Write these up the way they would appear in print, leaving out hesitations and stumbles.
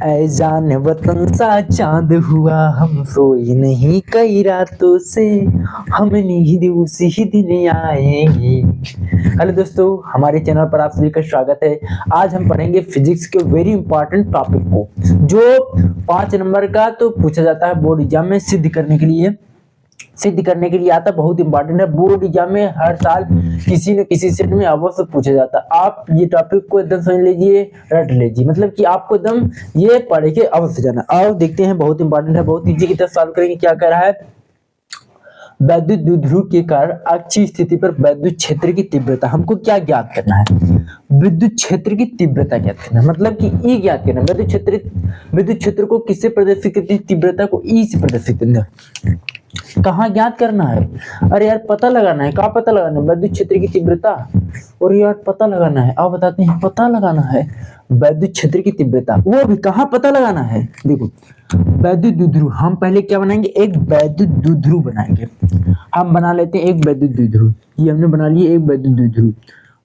ऐ जान वतन सा चांद हुआ, हम सोई नहीं कई रातों से, हम नींद उसी ही दिन आएंगे। हेलो दोस्तों, हमारे चैनल पर आप सभी का स्वागत है। आज हम पढ़ेंगे फिजिक्स के वेरी इंपॉर्टेंट टॉपिक को, जो 5 नंबर का तो पूछा जाता है बोर्ड एग्जाम में सिद्ध करने के लिए आता, बहुत इंपॉर्टेंट है। बोर्ड एग्जाम में हर साल किसी न किसी सेट में अवश्य पूछा जाता है। आप ये टॉपिक को एकदम समझ लीजिए, रट लीजिए, मतलब कि आपको एकदम ये पढ़ के अवश्य जाना। और देखते हैं, बहुत इंपॉर्टेंट है, बहुत इजी की तरफ सॉल्व करेंगे। क्या कह रहा है, वैद्युत द्विध्रुव के कारण अक्षीय स्थिति पर वैद्युत क्षेत्र की तीव्रता, हमको क्या ज्ञात करना है? विद्युत क्षेत्र की तीव्रता ज्ञात करना, मतलब कि ई ज्ञात करना। विद्युत क्षेत्र को किससे प्रदर्शित करती है? तीव्रता को ई से प्रदर्शित करना। कहाँ ज्ञात करना है? अरे यार पता लगाना है। कहाँ पता लगाना है? वैद्युत क्षेत्र की तीव्रता। और यार पता लगाना है, आप बताते हैं, पता लगाना है वैद्युत क्षेत्र की तीव्रता। वो भी कहाँ पता लगाना है? देखो, वैद्युत द्विध्रुव, हम पहले क्या बनाएंगे? एक वैद्युत द्विध्रुव बनाएंगे। हम बना लेते हैं एक वैद्युत द्विध्रुव। ये हमने बना लिया एक वैद्युत द्विध्रुव।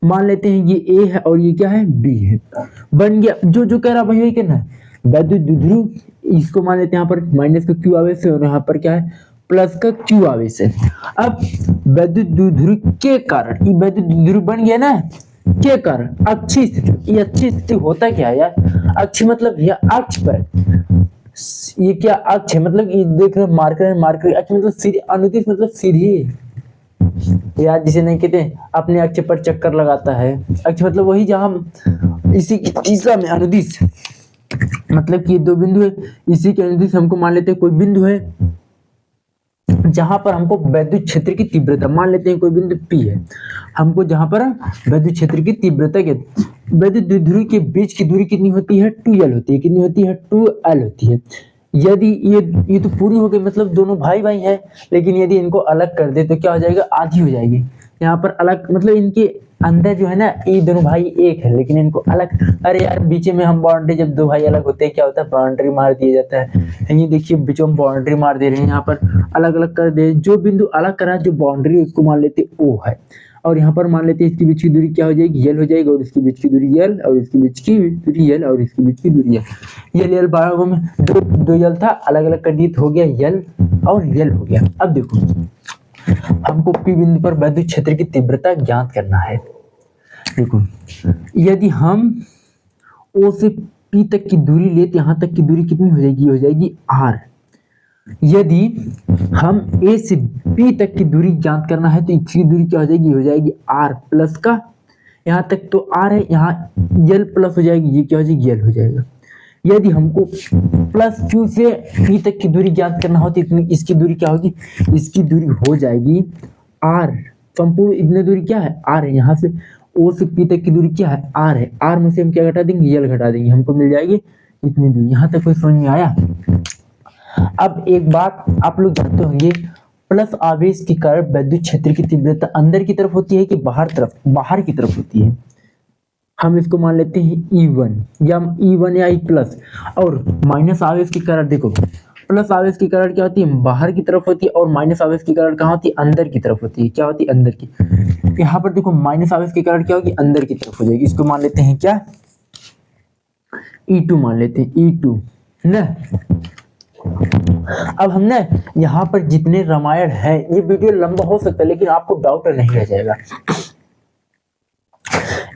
मान लेते हैं ये ए है और ये क्या है? बी है। बन गया। जो जो कह रहा वही कहना है। वैद्युत द्विध्रुव, इसको मान लेते हैं यहाँ पर माइनस का क्यू आवेश है और यहाँ पर क्या है? प्लस का क्यू आवेश है। अब वैद्युत द्विध्रुव के कारण, ये वैद्युत द्विध्रुव बन गया ना, के कारण अक्षीय स्थिति। ये अक्षीय स्थिति होता क्या है यार? अक्ष मतलब यह अक्ष पर, ये क्या अक्ष है? मतलब ये देख रहे मार्कर अक्ष मतलब सीधी, अनुदिश मतलब सीधी। यार जिसे नहीं कहते अपने अक्ष पर चक्कर लगाता है। अक्ष मतलब वही जहां इसी की दिशा में अनुदिश, मतलब कि दो बिंदु है, इसी के अनुदिश हमको मान लेते हैं कोई बिंदु है जहां पर हमको वैद्युत क्षेत्र की तीव्रता, मान लेते हैं कोई बिंदु P है, हमको जहां पर वैद्युत क्षेत्र की तीव्रता के, वैद्युत द्विध्रुव के बीच की दूरी कितनी होती है? 2L होती है। कितनी होती है? 2L होती है। यदि ये तो पूरी हो गई, मतलब दोनों भाई भाई हैं, लेकिन यदि इनको अलग कर दे तो क्या हो जाएगा? आधी हो जाएगी। यहाँ पर अलग मतलब इनके अंदर जो है ना, ये दोनों भाई एक है, लेकिन इनको अलग। अरे यार बीच में हम बाउंड्री, जब दो भाई अलग होते हैं क्या होता है? बाउंड्री मार दिया जाता है। ये देखिए बीच में बाउंड्री मार दे रहे हैं, यहाँ पर अलग अलग कर दे। जो बिंदु अलग करा, जो बाउंड्री उसको मान लेते ओ है, और यहाँ पर मान लेते हैं इसके बीच की दूरी क्या हो जाएगी? यल हो जाएगी, और इसके बीच की दूरी यल, और इसके बीच की दूरी यल, और इसके बीच की दूरी यल। यल 12 में दो यल था, अलग अलग कर दिए तो हो गया यल और यल हो गया। अब देखो, हमको पी बिंदु पर वैद्युत क्षेत्र की तीव्रता ज्ञात करना है। देखो, यदि हम ओ से पी तक की दूरी ले तो यहाँ तक की दूरी कितनी हो जाएगी? हो जाएगी आर। यदि हम ए से बी तक की दूरी ज्ञात करना है तो इसकी दूरी क्या हो जाएगी? हो जाएगी आर प्लस का, यहाँ तक तो आर है, यहाँ यल प्लस हो जाएगी, ये क्या हो जाएगी? यल हो जाएगा। यदि हमको प्लस क्यू से पी तक की दूरी ज्ञात करना हो तो इतनी, इसकी दूरी क्या होगी? इसकी दूरी हो जाएगी आर। संपूर्ण इतनी दूरी क्या है? आर है। यहाँ से ओ से पी तक की दूरी क्या है? आर है। आर में से हम क्या घटा देंगे? यल घटा देंगे, हमको मिल जाएगी इतनी दूरी। यहाँ तक कोई समझ में आया? अब एक बात आप लोग जानते होंगे, प्लस आवेश के कारण वैद्युत क्षेत्र की तीव्रता अंदर की तरफ होती है कि बाहर की तरफ होती है? हम इसको मान लेते हैं E1 या E1 या E प्लस। और माइनस आवेश के कारण, देखो प्लस आवेश के कारण क्या होती है? बाहर की तरफ होती है, और माइनस आवेश के कारण कहाँ होती है? अंदर की तरफ होती है। क्या होती है? अंदर की। यहाँ पर देखो, माइनस आवेश के कारण क्या होगी? अंदर की तरफ हो जाएगी। इसको मान लेते हैं क्या? E2 मान लेते हैं, E2 ना। अब हमने यहाँ पर जितने रामायण है, ये वीडियो लंबा हो सकता है लेकिन आपको डाउट नहीं रह जाएगा।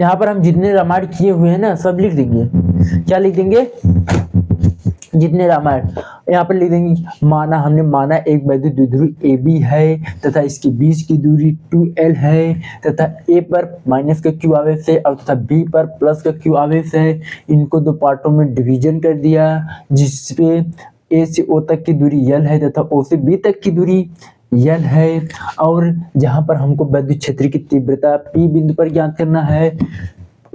यहाँ पर हम जितने रामायण किए हुए हैं ना, सब लिख देंगे। क्या लिख देंगे? जितने रामायण यहाँ पर लिख देंगे। माना, हमने माना एक वैद्युत द्विध्रुव AB है तथा इसके बीच की दूरी 2L है, तथा A पर माइनस का क्यू आवेश है और तथा B पर प्लस का क्यू आवेश है। इनको दो पार्टों में डिवीजन कर दिया, जिसपे A से O तक की दूरी L है तथा O से B तक की दूरी L है। और जहां पर हमको वैद्युत क्षेत्र की तीव्रता P बिंदु पर ज्ञात करना है,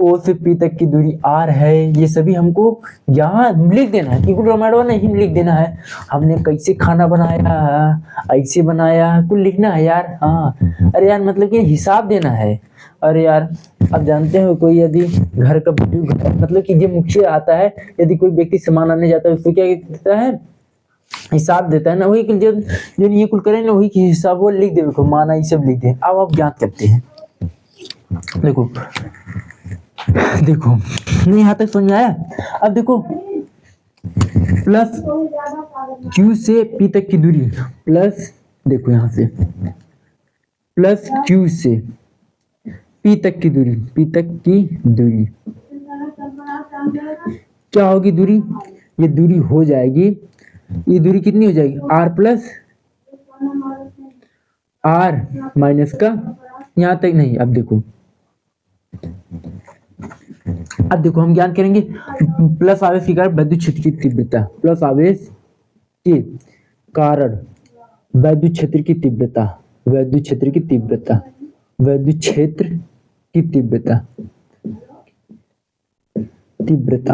O से P तक की दूरी R है। ये सभी हमको यहाँ लिख देना है, केवल रामायण नहीं लिख देना है। हमने कैसे खाना बनाया, ऐसे बनाया, कुछ लिखना है यार। हाँ, अरे यार मतलब कि हिसाब देना है। अरे यार आप जानते हो, कोई यदि घर का मतलब कि जो मुखिया आता है, यदि कोई व्यक्ति सामान आने जाता है उसको क्या देता है? हिसाब देता है ना। वही जो जो ये कुल करें ना, वही की हिसाब वो लिख दे। देखो माना, ये सब लिख दे। अब आप ज्ञात करते हैं। देखो नहीं, यहाँ तक समझ में आया? अब देखो, प्लस क्यू से पी तक की दूरी प्लस, देखो यहां से प्लस क्यू से पी तक की दूरी, पी तक की दूरी क्या होगी दूरी, ये दूरी हो जाएगी, ये दूरी कितनी हो जाएगी आर प्लस आर माइनस का, यहां तक नहीं, अब देखो हम ज्ञान करेंगे प्लस आवेश के कारण विद्युत क्षेत्र की तीव्रता, प्लस आवेश के कारण विद्युत क्षेत्र की तीव्रता, विद्युत क्षेत्र की तीव्रता, विद्युत क्षेत्र की तीव्रता, तीव्रता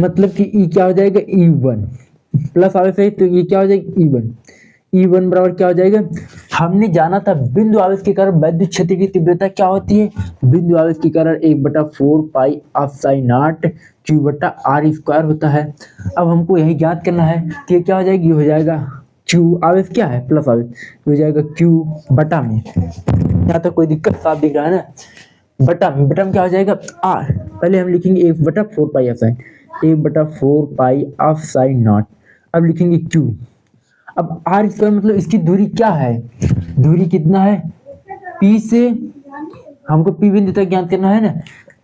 मतलब कि ई क्या हो जाएगा E1, प्लस आवेश है तो ये क्या हो जाएगा E1, E1 बराबर क्या हो जाएगा, हमने जाना था बिंदु आवेश के कारण विद्युत क्षेत्र की तीव्रता क्या होती है, बिंदु आवेश के कारण 1/4 पाई एप्सिलॉन नॉट q बटा r स्क्वायर होता है। अब हमको यही ज्ञात करना है कि क्या हो जाएगी, हो जाएगा q, आवेश क्या है प्लस आवेश, हो जाएगा q बटा में, यहाँ तक कोई दिक्कत साफ दिख रहा है ना, बटा में क्या हो जाएगा r, पहले हम लिखेंगे 1/4 pi epsilon, 1/4 pi epsilon not, अब लिखेंगे q, अब आर स्क्वायर मतलब इसकी दूरी क्या है, दूरी कितना है P से, हमको P बिंदु तक ज्ञात करना है ना,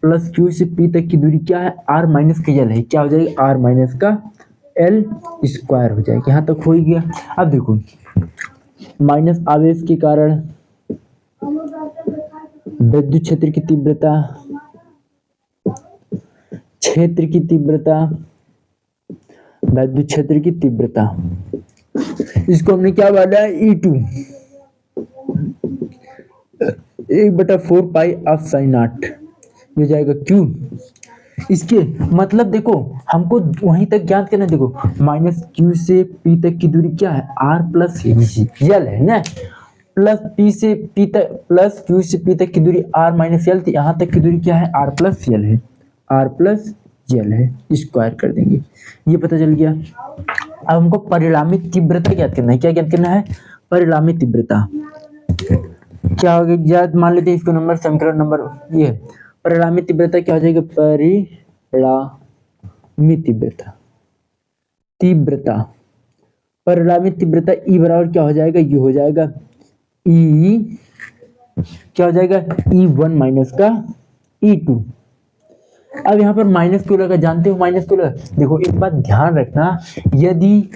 प्लस Q से P तक की दूरी क्या है R माइनस का L है, क्या हो जाएगी R माइनस का L स्क्वायर हो जाएगा, यहाँ तक हो ही गया। अब देखो माइनस आवेश के कारण विद्युत क्षेत्र की तीव्रता, क्षेत्र की तीव्रता, विद्युत क्षेत्र की तीव्रता, इसको हमने क्या बोला है E2, 1/4 पाई एप्सिलॉन नॉट, ये जाएगा Q, इसके मतलब देखो हमको वहीं तक ज्ञात करना, देखो माइनस Q से P तक की दूरी क्या है R प्लस L है ना, प्लस P से P तक, प्लस Q से P तक की दूरी R माइनस L, तो यहाँ तक की दूरी क्या है R प्लस L है, R प्लस L है, स्क्वायर कर देंगे, ये पता चल गया। अब हमको परिणामी तीव्रता ज्ञात करना है, क्या ज्ञात करना है, परिणामी तीव्रता क्या होगी, ज्यादा मान लेते हैं इसको नंबर, समीकरण नंबर ये परिणामी तीव्रता क्या हो जाएगी, परिणामी तीव्रता, तीव्रता परिणामी तीव्रता E बराबर क्या हो जाएगा, ये हो जाएगा E, क्या हो जाएगा E1 माइनस का E2। अब यहाँ पर माइनस क्यों लगा, जानते हो माइनस क्यों लगा, देखो एक बात ध्यान रखना, यदि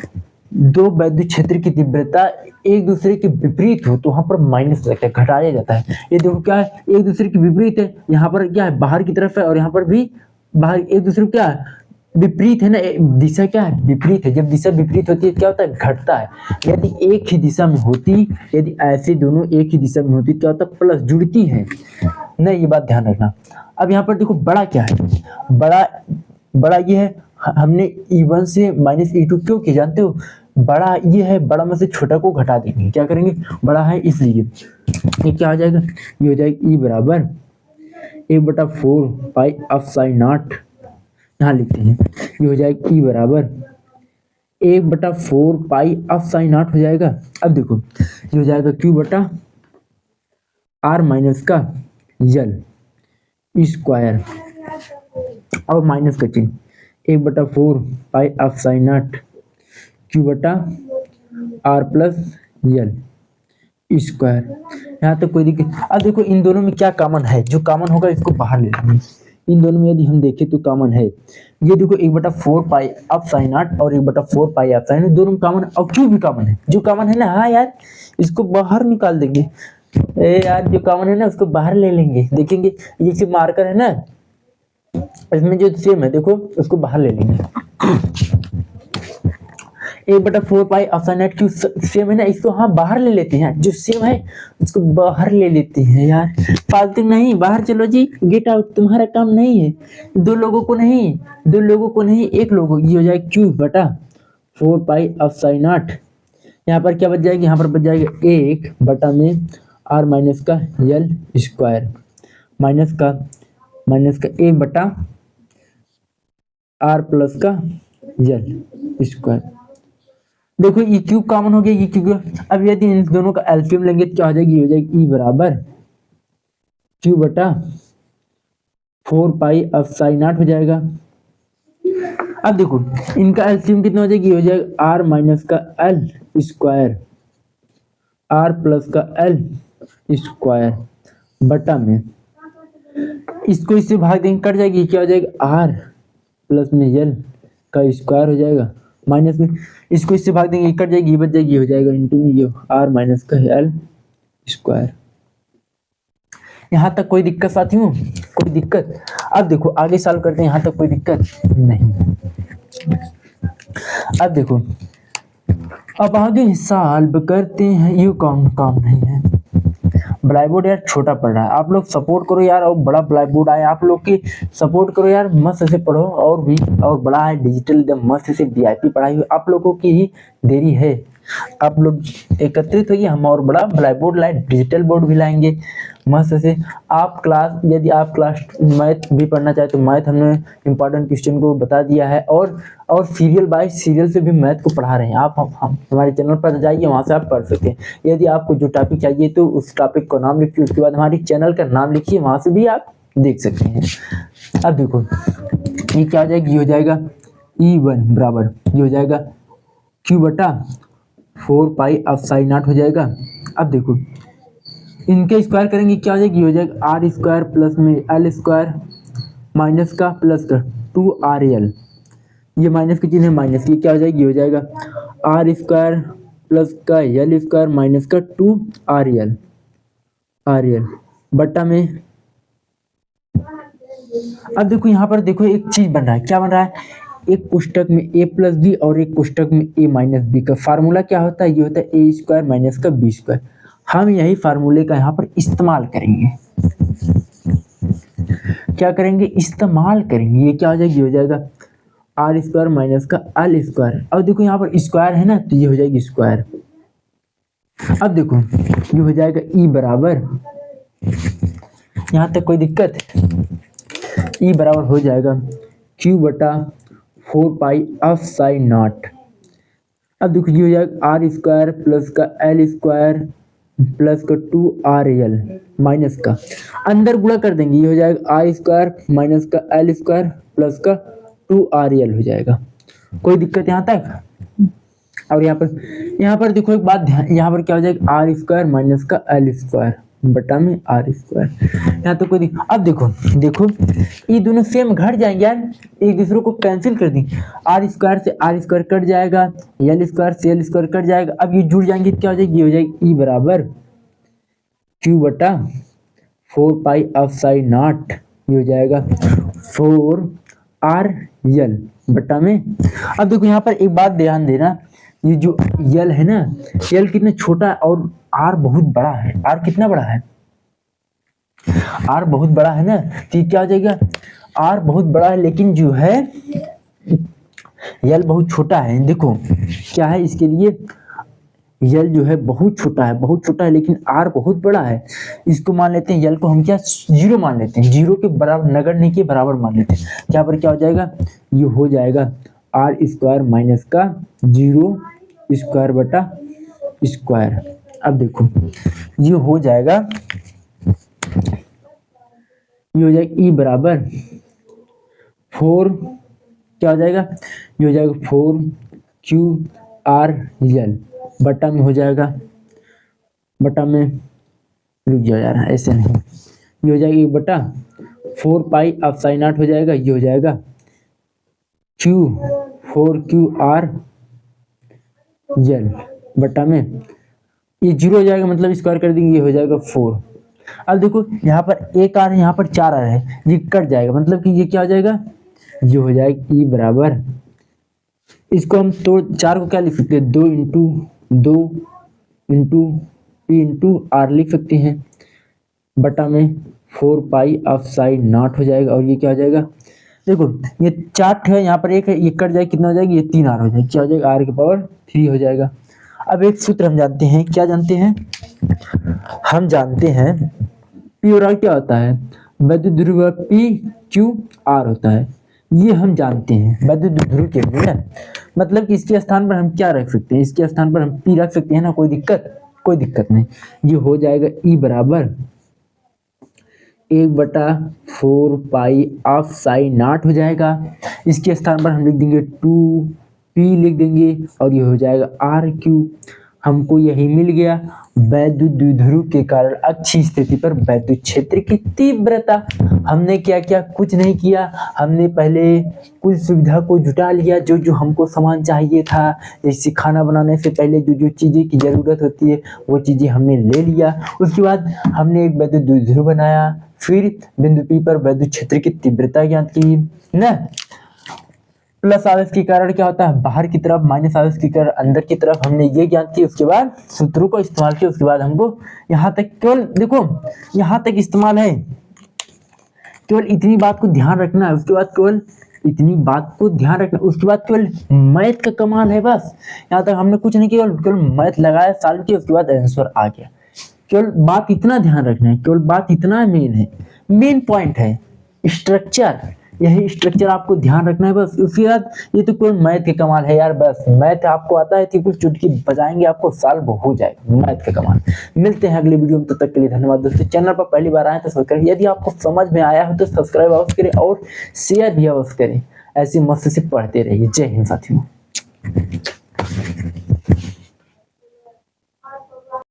दो विद्युत क्षेत्र की तीव्रता एक दूसरे के विपरीत हो तो वहां पर माइनस लगता है, घटाया जाता है, ये देखो क्या है एक दूसरे के विपरीत है, यहाँ पर क्या है बाहर की तरफ है और यहाँ पर भी बाहर, एक दूसरे को क्या है विपरीत है ना, दिशा क्या है विपरीत है, जब दिशा विपरीत होती है क्या होता है घटता है, यदि एक ही दिशा में होती, यदि ऐसे दोनों एक ही दिशा में होती क्या होता है प्लस जुड़ती है ना, ये बात ध्यान रखना। अब यहाँ पर देखो बड़ा क्या है, बड़ा ये है, हमने E1 से माइनस E2 क्यों किया जानते हो, बड़ा ये है, बड़ा में से छोटा को घटा देंगे, क्या करेंगे बड़ा है इसलिए, ये क्या हो जाएगा, ये हो जाएगा E बराबर 1/4 पाई एप्सिलॉन नॉट, यहाँ लिखते हैं ये हो जाएगा E बराबर 1/4 पाई एप्सिलॉन नॉट हो जाएगा। अब देखो ये हो जाएगा Q बटा R माइनस का L स्क्वायर, और माइनस का चिन्ह, 1/4 पाई एप्सिलॉन नॉट Q बटा R प्लस L स्क्वायर, यहाँ तक कोई दिक्कत। अब देखो इन दोनों में क्या कॉमन है, जो कॉमन होगा इसको बाहर ले लेंगे, इन दोनों में यदि हम देखें तो कॉमन है, ये देखो 1/4 पाई एप्सिलॉन नॉट और 1/4 पाई एप्सिलॉन नॉट दोनों कॉमन है, और Q भी कॉमन है, जो कॉमन है ना, हाँ यार इसको बाहर निकाल देंगे, यार जो कॉमन है ना उसको बाहर ले लेंगे, देखेंगे ये सिर्फ मार्कर है ना, इसमें जो सेम है देखो उसको बाहर ले लेंगे, 1/4 pi epsilon not Q same है ना, इसको हाँ बाहर ले लेते हैं, जो सेम है उसको बाहर ले लेते हैं, यार फालतू नहीं, बाहर चलो जी, गेट आउट, तुम्हारा काम नहीं है, दो लोगों को नहीं, एक लोगों, ये हो जाएगा Q बटा 4 पाई एप्सिलॉन नॉट, यहाँ पर क्या बच जाएगी, यहाँ पर बच जाएगा 1 बटा में R माइनस का L स्क्वायर, माइनस का 1 बटा R प्लस का L स्क्वायर, देखो ये क्यूब कॉमन हो गया, ये क्यूब, अब यदि इन दोनों का एलसीएम लेंगे तो क्या हो जाएगी, हो जाएगी E बराबर Q बटा 4 पाई एप्सिलॉन नॉट हो जाएगा। अब देखो इनका एलसीएम कितना हो जाएगा, ये हो जाएगा आर माइनस का एल स्क्वायर, आर प्लस का एल स्क्वायर बटा में, इसको इससे भाग देंगे कट जाएगी, क्या हो जाएगा आर प्लस में एल का स्क्वायर हो जाएगा, माइनस में इसको इससे भाग देंगे कट जाएगी, ये बच जाएगी, हो जाएगा इंटू में ये आर माइनस का एल स्क्वायर। यहाँ तक कोई दिक्कत साथियों, कोई दिक्कत? अब देखो आगे सॉल्व करते हैं, यहाँ तक कोई दिक्कत नहीं। अब देखो अब आगे सॉल्व करते हैं, ये काम नहीं है। ब्लैक बोर्ड यार छोटा पड़ रहा है, आप लोग सपोर्ट करो यार, और बड़ा ब्लैक बोर्ड आए, आप लोग की सपोर्ट करो यार, मस्त से पढ़ो और भी, और बड़ा है डिजिटल एकदम मस्त से वीआईपी पढ़ाई हुई, आप लोगों की ही देरी है। आप लोग एकत्रित होइए, हम और बड़ा ब्लैक बोर्ड लाए, डिजिटल बोर्ड भी लाएंगे मस्त से। आप क्लास, यदि आप क्लास मैथ भी पढ़ना चाहे तो मैथ हमने इंपॉर्टेंट क्वेश्चन को बता दिया है, और सीरियल बाय सीरियल से भी मैथ को पढ़ा रहे हैं। आप हम हमारे चैनल पर जाइए, वहाँ से आप पढ़ सकते हैं। यदि आपको जो टॉपिक चाहिए तो उस टॉपिक का नाम लिखिए, उसके बाद हमारे चैनल का नाम लिखिए, वहाँ से भी आप देख सकते हैं। अब देखो ये क्या हो जाएगा, ये हो जाएगा E1 बराबर, ये हो जाएगा Q बटा 4 पाई अब साइन नॉट हो जाएगा। अब देखो इनके स्क्वायर करेंगे, क्या हो जाएगा, ये हो जाएगा आर स्क्वायर प्लस में एल स्क्वायर माइनस का प्लस का 2RL, ये माइनस की चीज़ है माइनस, ये क्या हो जाएगी, ये हो जाएगा आर स्क्वायर प्लस का एल स्क्वायर माइनस का 2RL बट्टा में। अब देखो यहाँ पर देखो एक चीज बन रहा है, क्या बन रहा है, एक पुस्तक में a प्लस बी और एक पुस्तक में a माइनस बी का फार्मूला क्या होता है, ये होता है a स्क्वायर माइनस का बी स्क्वायर। हम यही फार्मूले का यहाँ पर इस्तेमाल करेंगे, क्या करेंगे, इस्तेमाल करेंगे। ये क्या हो जाएगा, ये हो जाएगा आर स्क्वायर माइनस का एल स्क्वायर। अब देखो यहाँ पर स्क्वायर है ना, तो ये हो जाएगी स्क्वायर। अब देखो ये हो जाएगा ई बराबर, यहाँ तक कोई दिक्कत, ई बराबर हो जाएगा Q बटा 4 पाई ऑफ साइन नॉट। अब देखो ये हो जाएगा आर स्क्वायर प्लस का एल स्क्वायर प्लस का 2RL माइनस का, अंदर गुणा कर देंगे, ये हो जाएगा आर स्क्वायर माइनस का एल स्क्वायर प्लस का 2RL हो जाएगा। कोई दिक्कत यहाँ तक? और यहाँ पर देखो एक बात ध्यान, यहाँ पर क्या हो जाएगा आर स्क्वायर माइनस का एल स्क्वायर बटा में आर स्क्वायर। यहाँ तो कोई अब देखो ये दोनों सेम घट जाएंगे यार, एक दूसरे को कैंसिल कर दी, आर स्क्वायर से आर स्क्वायर कट जाएगा, एल स्क्वायर से एल स्क्वायर कट जाएगा। अब ये जुड़ जाएंगे, क्या हो जाएगी, ये हो जाएगी ई बराबर Q बटा 4 पाई ऑफ साइन नॉट, ये हो जाएगा 4RL बटा में। अब देखो यहाँ पर एक बात ध्यान देना, ये जो यल है ना, यल कितना छोटा है और आर बहुत बड़ा है। आर कितना बड़ा है, आर बहुत बड़ा है ना, तो ये क्या हो जाएगा, आर बहुत बड़ा है लेकिन जो है यल बहुत छोटा है। देखो क्या है, इसके लिए यल जो है बहुत छोटा है, बहुत छोटा है, लेकिन आर बहुत बड़ा है। इसको मान लेते हैं, यल को हम क्या जीरो मान लेते हैं, जीरो के बराबर, नगण्य के बराबर मान लेते हैं। यहाँ पर क्या हो जाएगा, ये हो जाएगा आर स्क्वायर माइनस का 0 स्क्वायर बटा स्क्वायर। अब देखो ये हो जाएगा, ये हो जाएगा ई बराबर 4, क्या हो जाएगा, ये हो जाएगा 4QRL बटा में हो जाएगा, बटा में रुक जाओ यार ऐसे नहीं, ये हो जाएगा 1 बटा 4 पाई ऑफ साइन नॉट हो जाएगा, ये हो जाएगा Q4QR यल बटा में, ये 0 हो जाएगा, मतलब स्क्वायर कर देंगे, ये हो जाएगा 4। अब देखो यहाँ पर एक आर है, यहाँ पर 4 आर है, ये कट जाएगा, मतलब कि ये क्या हो जाएगा, ये हो जाएगा ई बराबर, इसको हम तो 4 को क्या लिख सकते हैं, 2 इंटू पी इंटू आर लिख सकते हैं, बटा में 4 पाई ऑफ साइन नॉट हो जाएगा। और ये क्या हो जाएगा, देखो ये 4 है, यहाँ पर 1 है, ये कट जाएगा, कितना हो जाएगा, ये 3 आर हो जाएगा, क्या हो जाएगा, आर की पावर 3 हो जाएगा। अब एक सूत्र हम जानते हैं, क्या जानते हैं, हम जानते हैं पी और आर क्या होता है, वैद्युत ध्रुव PQR होता है, ये हम जानते हैं वैद्युत ध्रुव के लिए। मतलब कि इसके स्थान पर हम क्या रख सकते हैं, इसके स्थान पर हम P रख सकते हैं ना, कोई दिक्कत नहीं। ये हो जाएगा ई बराबर 1/4 पाई ऑफ साइन नॉट हो जाएगा। इसके स्थान पर हम लिख देंगे 2p लिख देंगे और ये हो जाएगा r3। हमको यही मिल गया वैद्युत द्विध्रुव के कारण अक्षीय स्थिति पर वैद्युत क्षेत्र की तीव्रता। हमने क्या किया, कुछ नहीं किया, हमने पहले कुल सुविधा को जुटा लिया, जो जो हमको सामान चाहिए था, जैसे खाना बनाने से पहले जो जो चीज़ें की ज़रूरत होती है वो चीज़ें हमने ले लिया। उसके बाद हमने एक वैद्युत द्विध्रुव बनाया, फिर बिंदु P पर वैद्युत क्षेत्र की तीव्रता ज्ञात की ना। प्लस आवेश के कारण क्या होता है बाहर की तरफ, माइनस आवेश के कारण अंदर की तरफ, हमने ये ज्ञात किया। उसके बाद सूत्रों को इस्तेमाल किया। उसके बाद हमको यहाँ तक केवल देखो यहाँ तक इस्तेमाल है, केवल इतनी बात को ध्यान रखना है। उसके बाद केवल इतनी बात को ध्यान रखना, उसके बाद केवल मैथ का कमाल है। बस यहाँ तक हमने कुछ नहीं किया, केवल मैथ लगाया, सॉल्व किया, उसके बाद आंसर आ गया। केवल बात इतना ध्यान रखना है, केवल बात इतना मेन है, मेन पॉइंट है स्ट्रक्चर। यही स्ट्रक्चर आपको ध्यान रखना है बस। उसके बाद ये तो कोई मैथ के कमाल है यार, बस मैथ आपको आता है तो कुछ चुटकी बजाएंगे आपको सॉल्व हो जाएगा, मैथ का कमाल। मिलते हैं अगले वीडियो में, तब तक के लिए धन्यवाद दोस्तों। चैनल पर पहली बार आए तो सब्सक्राइब, यदि आपको समझ में आया हो तो सब्सक्राइब अवश्य करें और शेयर भी अवश्य करें। ऐसे मस्त से पढ़ते रहिए। जय हिंद साथियों।